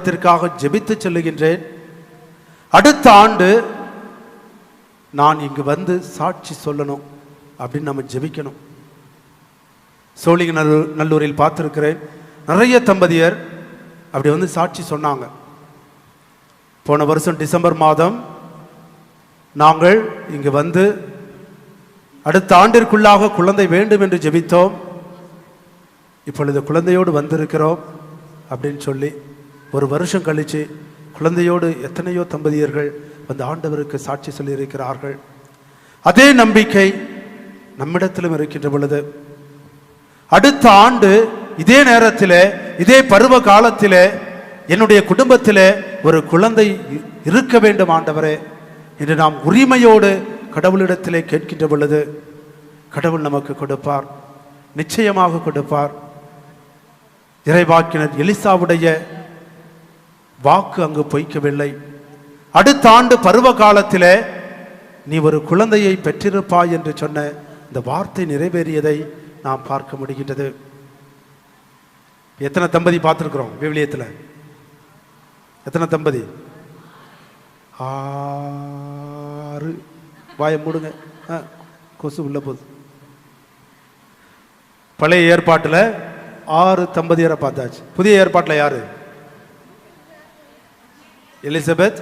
குடும்பத்திற்காக ஜெபித்து செல்லுகின்றேன். அடுத்த ஆண்டு நான் இங்கு வந்து சாட்சி சொல்லணும் அப்படின்னு நம்ம ஜெபிக்கணும். சோழிங்கநல்லூரில் பார்த்துருக்கிறேன், நிறைய தம்பதியர் அப்படி வந்து சாட்சி சொன்னாங்க. போன வருஷம் டிசம்பர் மாதம் நாங்கள் இங்கு வந்து அடுத்த ஆண்டிற்குள்ளாக குழந்தை வேண்டும் என்று ஜெபித்தோம். இப்பொழுது குழந்தையோடு வந்திருக்கிறோம் அப்படின்னு சொல்லி ஒரு வருஷம் கழித்து குழந்தையோடு எத்தனையோ தம்பதியர்கள் வந்து ஆண்டவருக்கு சாட்சி சொல்லியிருக்கிறார்கள். அதே நம்பிக்கை நம்மிடத்திலும் இருக்கின்ற பொழுது அடுத்த ஆண்டு இதே நேரத்தில் இதே பருவ காலத்தில் என்னுடைய குடும்பத்தில் ஒரு குழந்தை இருக்க வேண்டும் ஆண்டவரே என்று நாம் உரிமையோடு கடவுளிடத்திலே கேட்கின்ற பொழுது கடவுள் நமக்கு கொடுப்பார், நிச்சயமாக கொடுப்பார். இறைவாக்கினர் எலிசாவுடைய வாக்கு அங்கு பொய்க்கவில்லை. அடுத்த ஆண்டு பருவ காலத்தில் நீ ஒரு குழந்தையை பெற்றிருப்பாய் என்று சொன்ன இந்த வார்த்தை நிறைவேறியதை நாம் பார்க்க முடிகின்றது. எத்தனை தம்பதி பார்த்துருக்குறோம் விவிலியத்தில்? எத்தனை தம்பதி? 6. வாயை மூடுங்க, கொசு உள்ள போகுது. பழைய ஏற்பாட்டில் 6 தம்பதியரை பார்த்தாச்சு. புதிய ஏற்பாட்டில் யாரு? எலிசபெத்,